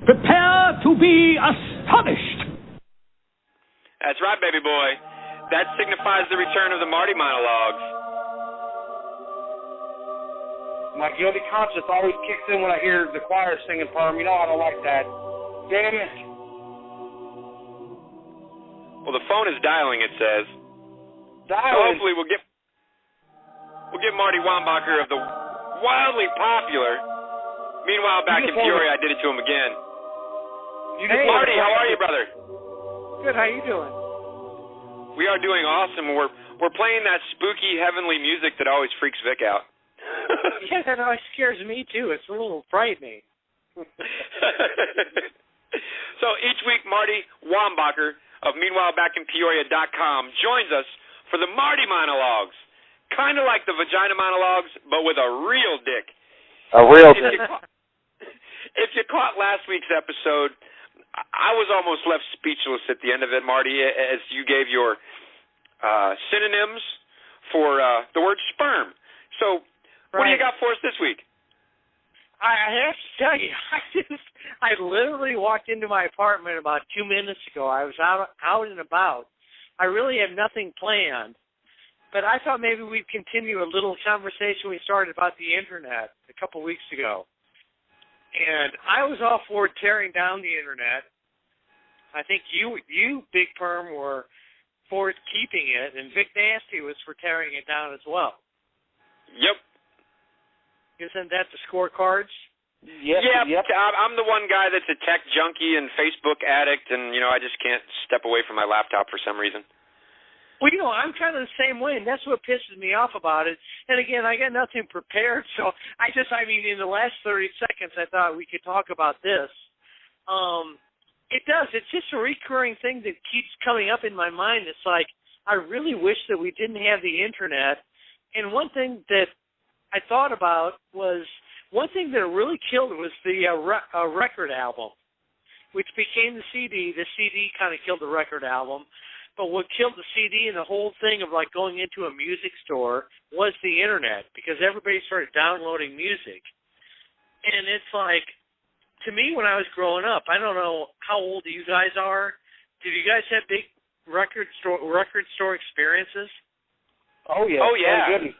Prepare to be astonished. That's right, baby boy. That signifies the return of the Marty Monologues. My guilty conscience always kicks in when I hear the choir singing Perm. You know I don't like that. Damn it. Well, the phone is dialing, it says. Dialing? So hopefully we'll get Marty Wombacher of the wildly popular. Meanwhile, back in Peoria, I did it to him again. Hey, Marty, how are you, brother? Good. How you doing? We are doing awesome. We're playing that spooky, heavenly music that always freaks Vic out. Yeah, that always scares me, too. It's a little frightening. So each week, Marty Wombacher of MeanwhileBackInPeoria.com joins us for the Marty Monologues. Kind of like the Vagina Monologues, but with a real dick. A real dick. If you caught last week's episode, I was almost left speechless at the end of it, Marty, as you gave your synonyms for the word sperm. So what do you got for us this week? I have to tell you, I literally walked into my apartment about 2 minutes ago. I was out and about. I really have nothing planned, but I thought maybe we'd continue a little conversation we started about the Internet a couple weeks ago. And I was all for tearing down the Internet. I think you Big Perm, were for keeping it, and Vic Nasty was for tearing it down as well. Yep. Isn't that the scorecards? Yep. I'm the one guy that's a tech junkie and Facebook addict, and, I just can't step away from my laptop for some reason. Well, I'm kind of the same way, and that's what pisses me off about it. And again, I got nothing prepared, so in the last 30 seconds, I thought we could talk about this. It does. It's just a recurring thing that keeps coming up in my mind. It's like, I really wish that we didn't have the Internet. And one thing that I thought about was, one thing that really killed was the record album, which became the CD. The CD kind of killed the record album. But what killed the CD and the whole thing of going into a music store was the Internet, because everybody started downloading music. And it's like, to me, when I was growing up, I don't know how old you guys are. Did you guys have big record store experiences? Oh yeah. Oh yeah.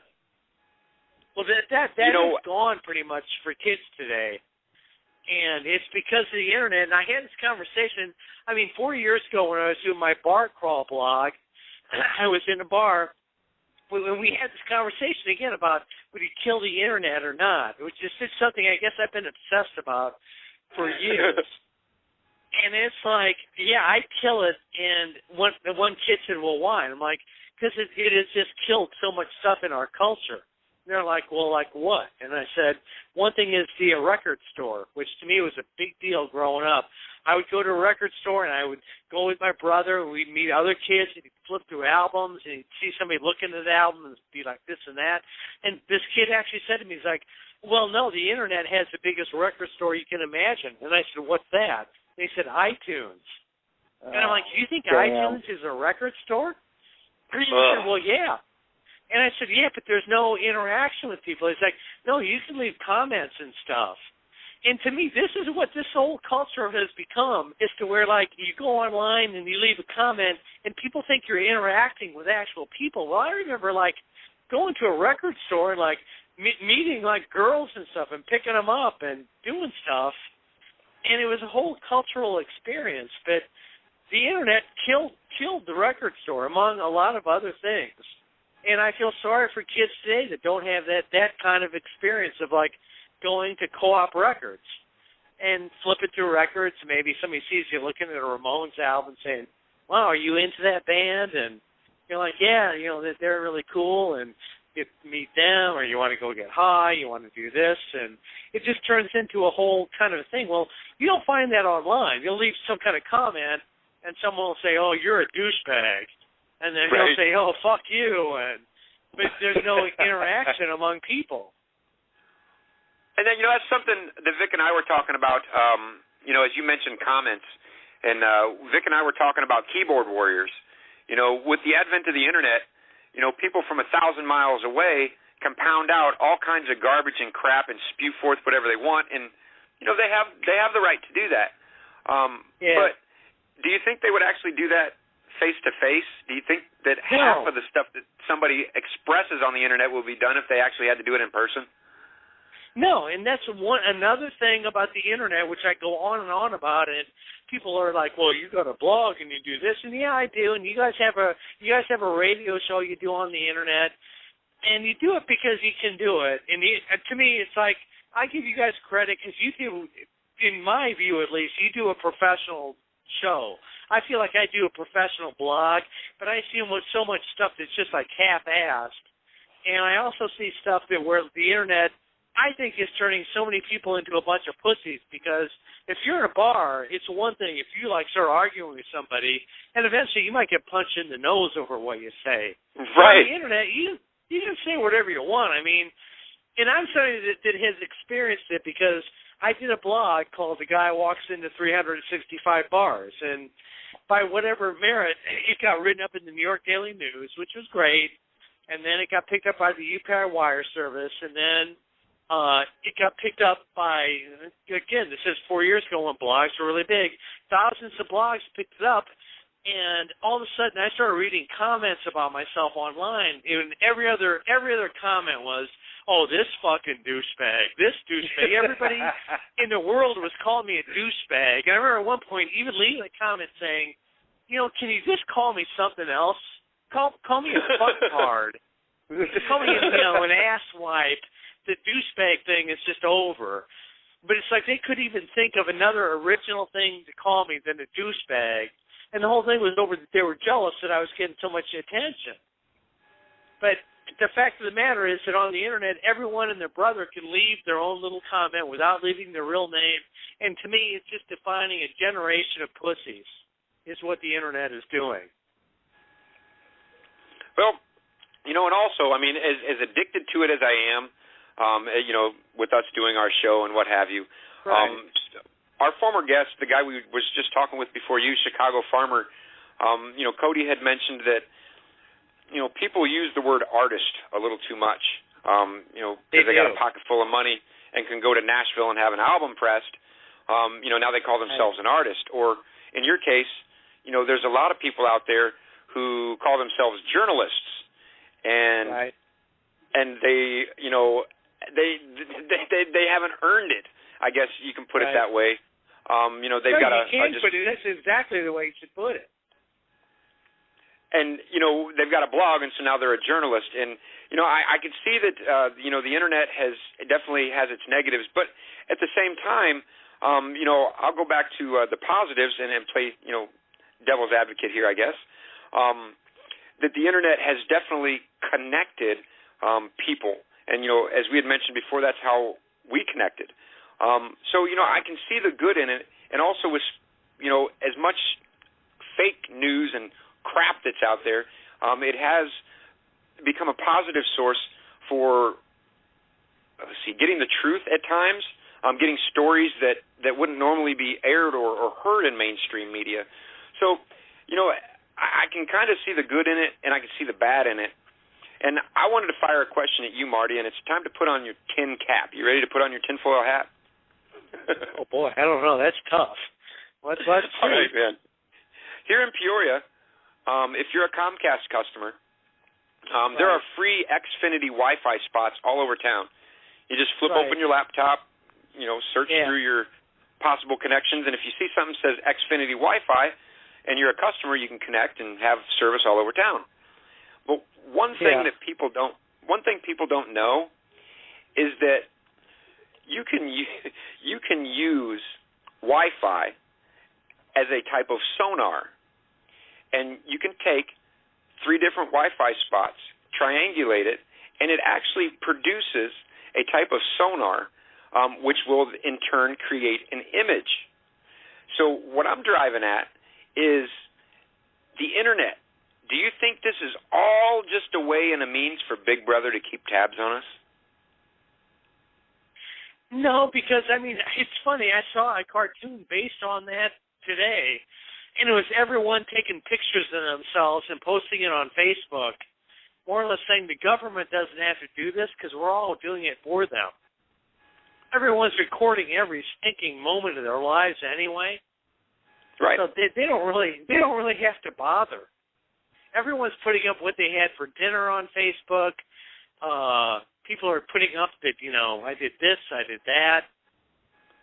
Well, that is gone pretty much for kids today. And it's because of the Internet. And I had this conversation, 4 years ago when I was doing my bar crawl blog, I was in a bar, when we had this conversation again about would you kill the Internet or not, which is just something I guess I've been obsessed about for years. And it's like, yeah, I'd kill it. And one kid said, well, why? And I'm like, because it has just killed so much stuff in our culture. They're like, well, like what? And I said, one thing is the record store, which to me was a big deal growing up. I would go to a record store, and I would go with my brother, and we'd meet other kids, and he'd flip through albums, and he'd see somebody looking at the album and be like this and that. And this kid actually said to me, he's like, well, no, the Internet has the biggest record store you can imagine. And I said, what's that? And he said, iTunes. And I'm like, do you think iTunes is a record store? And he said, well, yeah. And I said, yeah, but there's no interaction with people. He's like, no, you can leave comments and stuff. And to me, this is what this whole culture has become, is to where, you go online and you leave a comment, and people think you're interacting with actual people. Well, I remember, going to a record store and, meeting, girls and stuff and picking them up and doing stuff. And it was a whole cultural experience. But the Internet killed the record store, among a lot of other things. And I feel sorry for kids today that don't have that kind of experience of, going to Co-op Records and flipping through records. Maybe somebody sees you looking at a Ramones album saying, wow, are you into that band? And you're like, yeah, they're really cool, and you meet them, or you want to go get high, you want to do this, and it just turns into a whole kind of a thing. Well, you don't find that online. You'll leave some kind of comment, and someone will say, oh, you're a douchebag. And then he'll say, oh, fuck you. But there's no interaction among people. And then, that's something that Vic and I were talking about, as you mentioned comments. And Vic and I were talking about keyboard warriors. With the advent of the Internet, people from 1,000 miles away can pound out all kinds of garbage and crap and spew forth whatever they want. And they have the right to do that. But do you think they would actually do that face-to-face? Do you think that half of the stuff that somebody expresses on the Internet will be done if they actually had to do it in person? No, and that's another thing about the Internet, which I go on and on about, and people are like, well, you got a blog and you do this, and yeah, I do, and you guys have a radio show you do on the Internet, and you do it because you can do it. And to me, it's like, I give you guys credit because you do, in my view at least, you do a professional show. I feel like I do a professional blog, but I see so much stuff that's just like half-assed. And I also see stuff that where the Internet, I think, is turning so many people into a bunch of pussies, because if you're in a bar, it's one thing if you like start arguing with somebody, and eventually you might get punched in the nose over what you say. Right. On the Internet, you can say whatever you want. I mean, and I'm somebody that has experienced it because I did a blog called The Guy Walks Into 365 Bars, and by whatever merit, it got written up in the New York Daily News, which was great, and then it got picked up by the UPI Wire Service, and then it got picked up by, again, this is 4 years ago when blogs were really big. Thousands of blogs picked it up, and all of a sudden I started reading comments about myself online, and every other comment was, oh, this fucking douchebag, this douchebag. Everybody in the world was calling me a douchebag. And I remember at one point even leaving a comment saying, can you just call me something else? Call me a fucktard. Call me an asswipe. The douchebag thing is just over. But it's like they couldn't even think of another original thing to call me than a douchebag. And the whole thing was over that they were jealous that I was getting so much attention. But the fact of the matter is that on the Internet, everyone and their brother can leave their own little comment without leaving their real name. And to me, it's just defining a generation of pussies is what the Internet is doing. Well, and also, I mean, as addicted to it as I am, with us doing our show and what have you, right. Our former guest, the guy we was just talking with before you, Chicago Farmer, Cody had mentioned that, people use the word artist a little too much, because they got a pocket full of money and can go to Nashville and have an album pressed. Now they call themselves an artist. Or in your case, there's a lot of people out there who call themselves journalists, and and they haven't earned it. I guess you can put it that way. They've got but that's exactly the way you should put it. And, they've got a blog, and so now they're a journalist. And, I can see that, the Internet definitely has its negatives. But at the same time, I'll go back to the positives and play, devil's advocate here, I guess, that the Internet has definitely connected people. And, as we had mentioned before, that's how we connected. So, I can see the good in it. And also with, as much fake news and crap that's out there, it has become a positive source for getting the truth at times, getting stories that wouldn't normally be aired or heard in mainstream media. So, I can kind of see the good in it, and I can see the bad in it. And I wanted to fire a question at you, Marty, and it's time to put on your tin cap. You ready to put on your tinfoil hat? Oh, boy, I don't know. That's tough. Let's see. All right, man. Here in Peoria, if you're a Comcast customer, there are free Xfinity Wi-Fi spots all over town. You just flip open your laptop, search through your possible connections, and if you see something that says Xfinity Wi-Fi and you're a customer, you can connect and have service all over town. But one thing people don't know is that you can use Wi-Fi as a type of sonar. And you can take 3 different Wi-Fi spots, triangulate it, and it actually produces a type of sonar, which will in turn create an image. So what I'm driving at is the Internet. Do you think this is all just a way and a means for Big Brother to keep tabs on us? No, because, it's funny. I saw a cartoon based on that today. And it was everyone taking pictures of themselves and posting it on Facebook, more or less saying the government doesn't have to do this because we're all doing it for them. everyone's recording every stinking moment of their lives anyway. Right. So they don't really have to bother. Everyone's putting up what they had for dinner on Facebook. People are putting up that, I did this, I did that.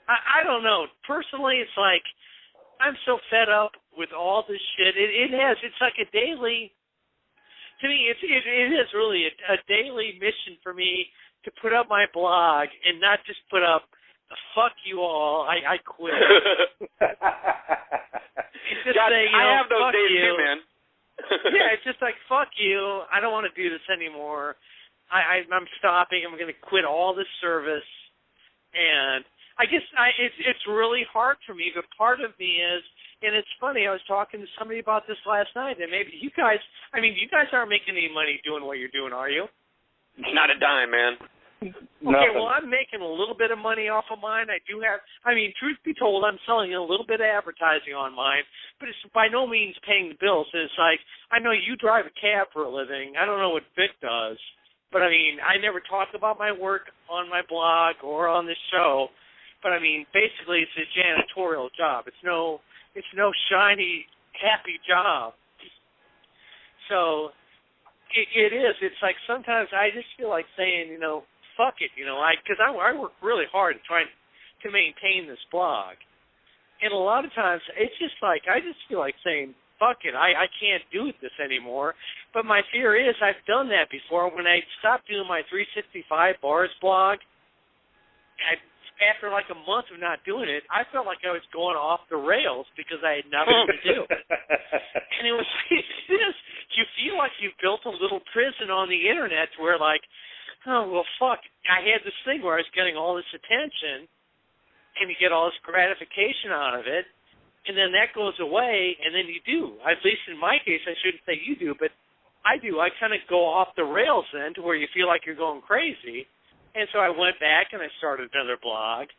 I don't know. Personally, it's like I'm so fed up with all this shit. It's like a daily, to me, it is really a daily mission for me to put up my blog and not just put up, fuck you all, I quit. It's just God, saying, I have those fuck days you. too, man. Yeah, it's just like, fuck you, I don't want to do this anymore. I'm stopping, I'm going to quit all this service. And I guess it's really hard for me, but part of me is, and it's funny, I was talking to somebody about this last night, and maybe you guys aren't making any money doing what you're doing, are you? Not a dime, man. Okay, well, I'm making a little bit of money off of mine. Truth be told, I'm selling a little bit of advertising on mine, but it's by no means paying the bills. And it's like, I know you drive a cab for a living. I don't know what Vic does, but I never talk about my work on my blog or on this show. But basically, it's a janitorial job. It's no shiny, happy job. So it is. It's like sometimes I just feel like saying, fuck it, because I work really hard at trying to maintain this blog. And a lot of times it's just like, I just feel like saying, fuck it, I can't do this anymore. But my fear is I've done that before. When I stopped doing my 365 Bars blog, after like a month of not doing it, I felt like I was going off the rails because I had nothing to do. And it was like this. You feel like you've built a little prison on the internet where like, oh, well, fuck, I had this thing where I was getting all this attention and you get all this gratification out of it, and then that goes away, and then you do. At least in my case, I shouldn't say you do, but I do. I kind of go off the rails then to where you feel like you're going crazy. And so I went back and I started another blog,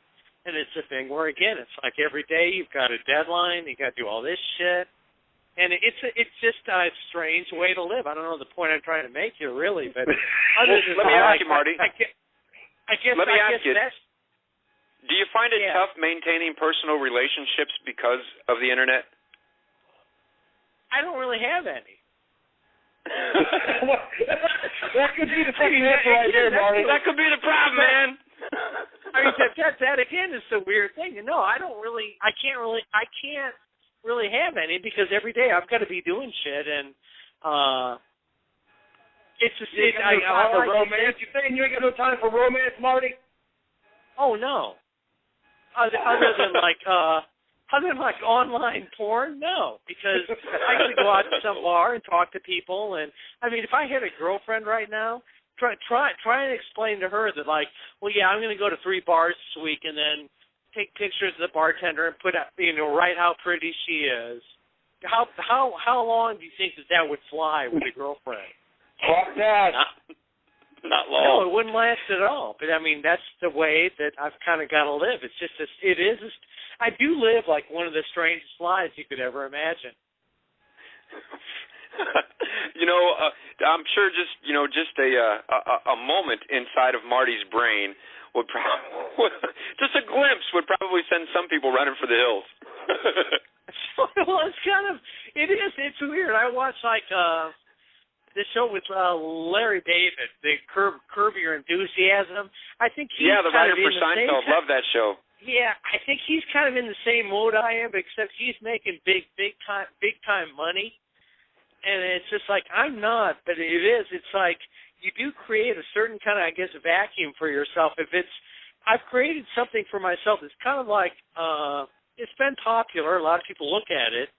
and it's a thing where, again, it's like every day you've got a deadline, you got to do all this shit. And it's just a strange way to live. I don't know the point I'm trying to make here, really. But other than let me ask you, Marty. I guess that's. Do you find it tough maintaining personal relationships because of the internet? I don't really have any. That could be the fucking answer right there, Marty. That could be the problem, man. That again is the weird thing. No, I can't really have any because every day I've got to be doing shit, and it's just romance. You saying you ain't got no time for romance, Marty? Oh no. Other than like online porn, no, because I got to go out to some bar and talk to people, and if I had a girlfriend right now, try and explain to her that like, well, yeah, I'm going to go to 3 bars this week and then take pictures of the bartender and put up, write how pretty she is. How long do you think that would fly with a girlfriend? Fuck that. Not long. No, it wouldn't last at all. But that's the way that I've kind of got to live. It's just I do live like one of the strangest lives you could ever imagine. I'm sure just a moment inside of Marty's brain would probably, just a glimpse would probably send some people running for the hills. Well, it's weird. I watched like the show with Larry David, the Curb Your Enthusiasm. I think he's the writer for Seinfeld. Love that show. Yeah, I think he's kind of in the same mode I am, except he's making big time money. And it's just like I'm not, but it is. It's like you do create a certain kind of, I guess, vacuum for yourself. I've created something for myself that's kind of like, it's been popular. A lot of people look at it,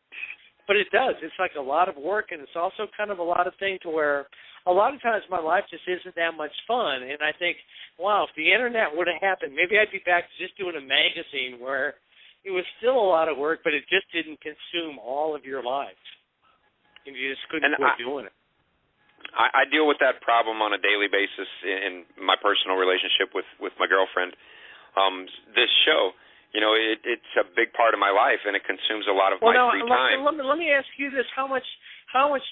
but it does. It's like a lot of work, and it's also kind of a lot of thing to where a lot of times my life just isn't that much fun. And I think, wow, if the internet would have happened, maybe I'd be back to just doing a magazine where it was still a lot of work, but it just didn't consume all of your life. And you just couldn't quit doing it. I deal with that problem on a daily basis in my personal relationship with my girlfriend. This show, it's a big part of my life, and it consumes a lot of my free time. Let me ask you this: how much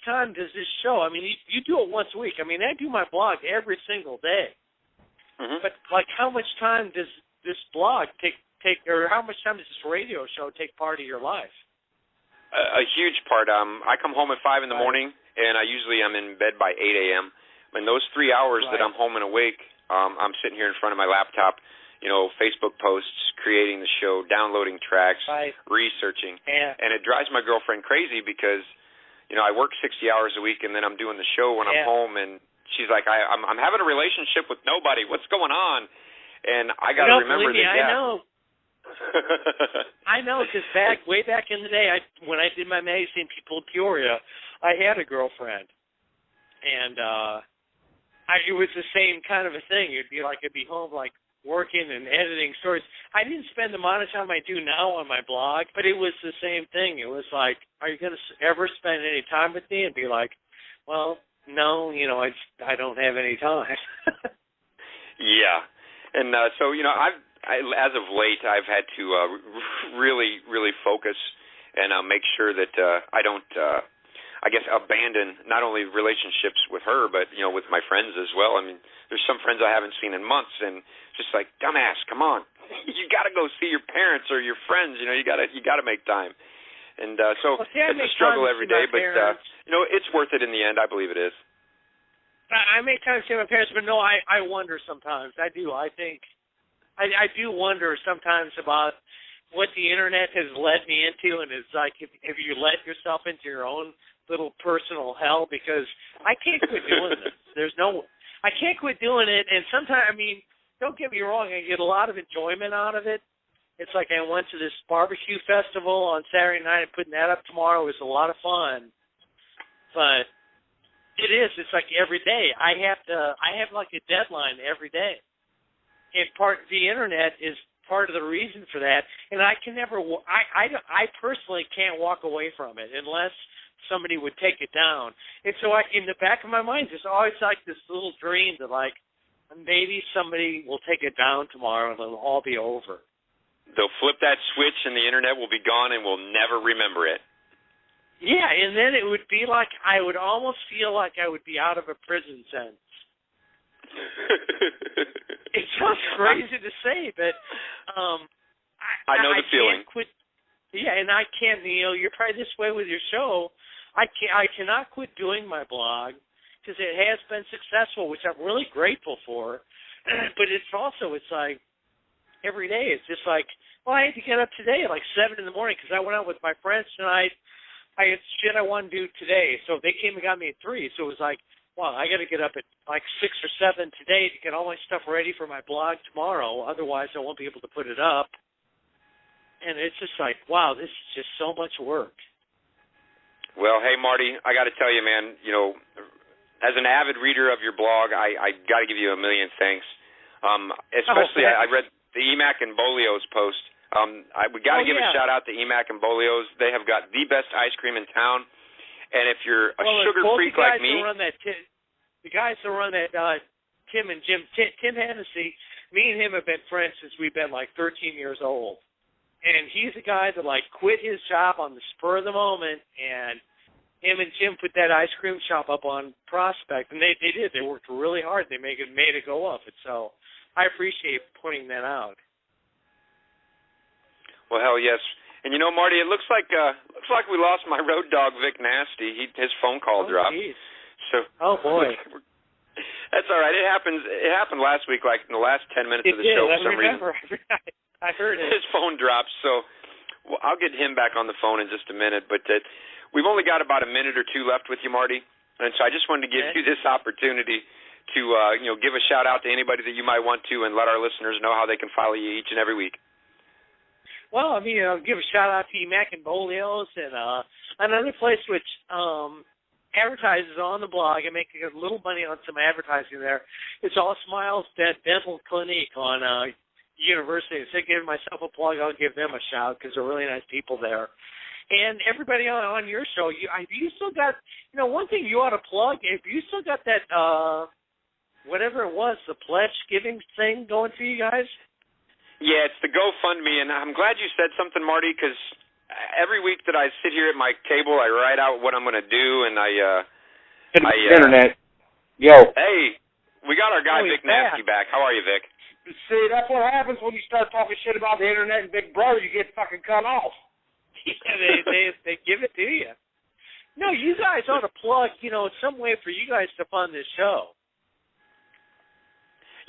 time does this show? You do it once a week. I do my blog every single day. Mm-hmm. But like, how much time does this blog take, or how much time does this radio show take part of your life? A huge part. I come home at 5 in the morning, and I usually am in bed by 8 a.m. In those 3 hours that I'm home and awake, I'm sitting here in front of my laptop, Facebook posts, creating the show, downloading tracks, researching. And it drives my girlfriend crazy because, I work 60 hours a week, and then I'm doing the show when I'm home, and she's like, I'm having a relationship with nobody. What's going on? And I got to remember that. I know. I know, because way back in the day, when I did my magazine, People of Peoria, I had a girlfriend, and it was the same kind of a thing. It'd be like I'd be home, like, working and editing stories. I didn't spend the amount of time I do now on my blog, but it was the same thing. It was like, are you going to ever spend any time with me? And be like, well, no, I don't have any time. Yeah. And so, as of late, I've had to really, really focus and make sure that I don't, abandon not only relationships with her, but, with my friends as well. I mean, there's some friends I haven't seen in months, and just like, dumbass, come on. You got to go see your parents or your friends. You got to make time. And so it's a struggle every day, but, it's worth it in the end. I believe it is. I make time to see my parents, but no, I wonder sometimes. I do. I think I do wonder sometimes about what the Internet has led me into, and it's like, have you let yourself into your own little personal hell? Because I can't quit doing this. I can't quit doing it, and sometimes, don't get me wrong, I get a lot of enjoyment out of it. It's like I went to this barbecue festival on Saturday night and putting that up tomorrow. It was a lot of fun. But it's like every day. I have like a deadline every day. And the Internet is part of the reason for that. And I can never, I personally can't walk away from it unless somebody would take it down. And so in the back of my mind, there's always like this little dream that like, maybe somebody will take it down tomorrow and it'll all be over. They'll flip that switch and the Internet will be gone and we'll never remember it. Yeah, and then it would be like, I would almost feel like I would be out of a prison sentence. It sounds crazy to say, but I know the feeling. And I can't, you're probably this way with your show. I cannot quit doing my blog because it has been successful, which I'm really grateful for. But it's like every day it's just like, well, I had to get up today at like 7 in the morning because I went out with my friends tonight. I had shit I wanted to do today, so they came and got me at 3. So it was like, well, I got to get up at like 6 or 7 today to get all my stuff ready for my blog tomorrow. Otherwise, I won't be able to put it up. And it's just like, wow, this is just so much work. Well, hey, Marty, I got to tell you, man, as an avid reader of your blog, I got to give you a million thanks. Especially, I read the Emac and Bolio's post. We got to give a shout out to Emac and Bolio's. They have got the best ice cream in town. And if you're a sugar freak like me, the guys that run that, Tim and Jim, Tim Hennessy, me and him have been friends since we've been like 13 years old. And he's a guy that like quit his job on the spur of the moment, and him and Jim put that ice cream shop up on Prospect, and they did. They worked really hard. They made it go up. And so I appreciate pointing that out. Well, hell yes. And Marty, it looks like we lost my road dog, Vic Nasty. His phone call dropped. Geez. So. Oh boy. That's all right. It happened last week, like in the last 10 minutes of the show for some reason. I heard it. His phone dropped, so I'll get him back on the phone in just a minute. But we've only got about a minute or two left with you, Marty, and so I just wanted to give you this opportunity to give a shout out to anybody that you might want to, and let our listeners know how they can follow you each and every week. Well, I'll give a shout out to Emac and Bolio's and another place which advertises on the blog and make a little money on some advertising there. It's All Smiles Dental Clinic on University. So giving myself a plug, I'll give them a shout because they're really nice people there. And everybody on your show, have you still got, one thing you ought to plug, have you still got that, whatever it was, the pledge giving thing going for you guys? Yeah, it's the GoFundMe, and I'm glad you said something, Marty, because every week that I sit here at my table, I write out what I'm going to do, and Internet. Yo. Hey, we got our guy Vic Nasty back. How are you, Vic? See, that's what happens when you start talking shit about the internet and Big Brother. You get fucking cut off. Yeah, they give it to you. No, you guys ought to plug, some way for you guys to fund this show.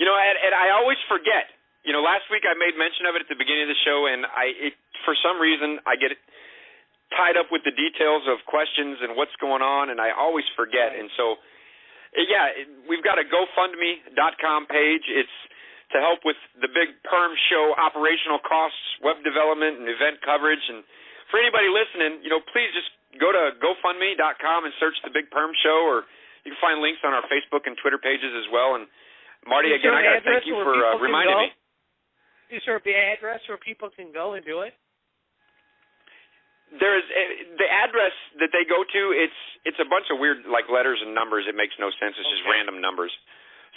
And I always forget. Last week I made mention of it at the beginning of the show, and for some reason I get tied up with the details of questions and what's going on, and I always forget. Right. And so, we've got a GoFundMe.com page. It's to help with the Big Perm Show operational costs, web development, and event coverage. And for anybody listening, please just go to GoFundMe.com and search the Big Perm Show, or you can find links on our Facebook and Twitter pages as well. And Marty, again, I got to thank you for reminding me. Is there an address where people can go and do it? There's the address that they go to. It's a bunch of weird letters and numbers. It makes no sense. It's just random numbers.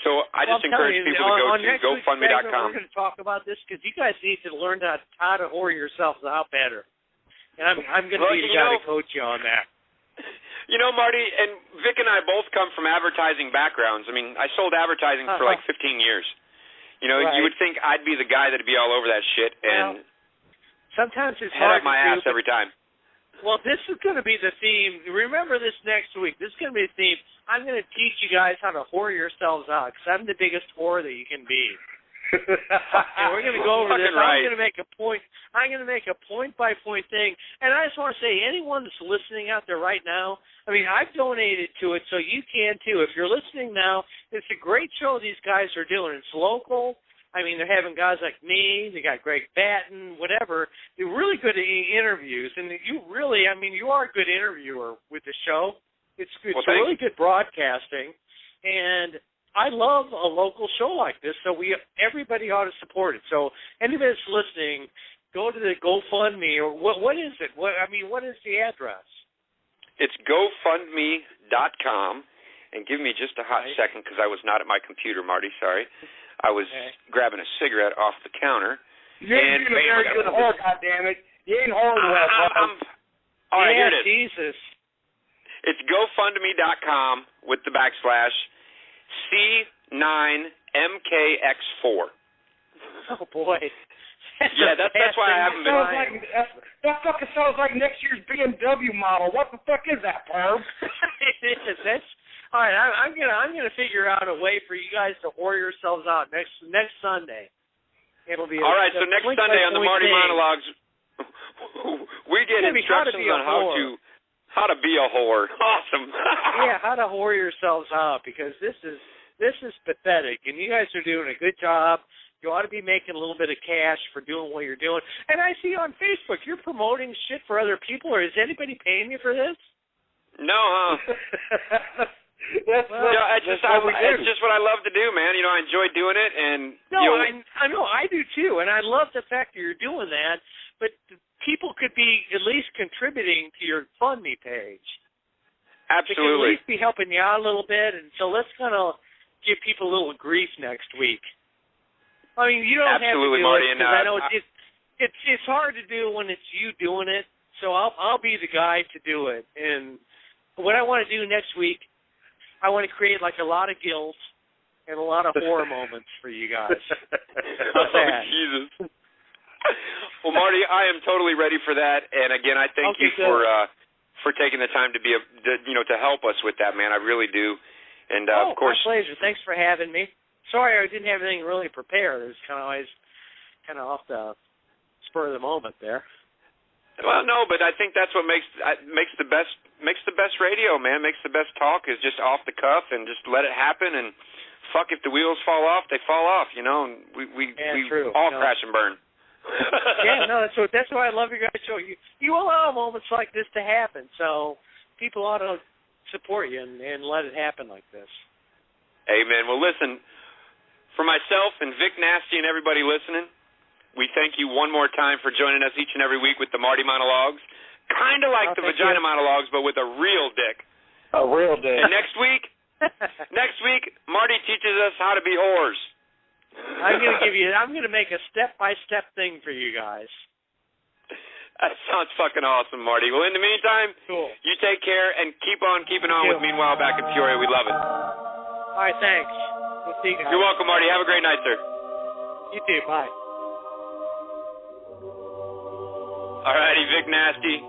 So I just encourage people to go to GoFundMe.com. We're going to talk about this because you guys need to learn how to whore yourselves out better. And I'm going to be the guy to coach you on that. Marty, and Vic and I both come from advertising backgrounds. I mean, I sold advertising for 15 years. Right. You would think I'd be the guy that'd be all over that shit, and sometimes it's head hard up my to ass every time. Well, this is going to be the theme. Remember this next week. This is going to be the theme. I'm going to teach you guys how to whore yourselves out because I'm the biggest whore that you can be. And we're going to go over this. Right. I'm going to make a point. I'm going to make a point-by-point thing. And I just want to say, anyone that's listening out there right now, I mean, I've donated to it, so you can too. If you're listening now, it's a great show these guys are doing. It's local. I mean, they're having guys like me. They got Greg Batten, whatever. They're really good at interviews, and you are a good interviewer with the show. It's really good broadcasting, and I love a local show like this. So everybody ought to support it. So anybody that's listening, go to the GoFundMe or what is it? What is the address? It's GoFundMe.com, and give me just a hot second because I was not at my computer, Marty. Sorry. I was grabbing a cigarette off the counter. You ain't a very good whore, goddammit. You ain't whoring well, bro. All right, here it is. Jesus. It's GoFundMe.com with the backslash C9MKX4. Oh, boy. That's why I haven't been. That fucking sounds like next year's BMW model. What the fuck is that, Perm? It is. All right, I'm gonna figure out a way for you guys to whore yourselves out next Sunday. It'll be all right. So next Sunday on the Marty Monologues, we get instructions on how to be a whore. Awesome. Yeah, how to whore yourselves out because this is pathetic, and you guys are doing a good job. You ought to be making a little bit of cash for doing what you're doing. And I see on Facebook you're promoting shit for other people. Or is anybody paying you for this? No, huh? It's just what I love to do, man. I enjoy doing it, and I know I do too, and I love the fact that you're doing that. But people could be at least contributing to your FundMe page. Absolutely, they could at least be helping you out a little bit, and so let's kind of give people a little grief next week. I mean, you don't have to do Marty, it because I know it's hard to do when it's you doing it. So I'll be the guy to do it. And what I want to do next week, I want to create a lot of guilt and a lot of horror moments for you guys. How's that? Jesus. Well, Marty, I am totally ready for that. And again, I thank you for taking the time to to help us with that, man. I really do. And of course, my pleasure. Thanks for having me. Sorry, I didn't have anything really prepared. It was kind of off the spur of the moment there. Well, no, but I think that's what makes the best radio, man. Makes the best talk is just off the cuff and just let it happen. And fuck, if the wheels fall off, they fall off. And we all crash and burn. That's why I love your guys' show. You allow moments like this to happen, so people ought to support you and let it happen like this. Amen. Well, listen. For myself and Vic Nasty and everybody listening, we thank you one more time for joining us each and every week with the Marty Monologues. Kind of like the Vagina Monologues, but with a real dick. A real dick. And next week, Marty teaches us how to be whores. I'm going to make a step-by-step thing for you guys. That sounds fucking awesome, Marty. Well, in the meantime, you take care and keep on keeping on with Meanwhile Back in Peoria. We love it. All right, thanks. We'll see you guys. You're welcome, Marty. Have a great night, sir. You too. Bye. All righty, Vic Nasty.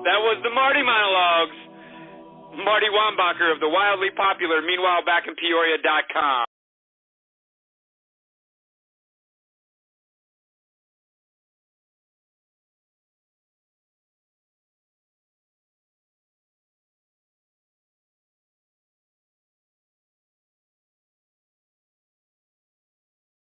That was the Marty Monologues. Marty Wombacher of the wildly popular MeanwhileBackInPeoria.com.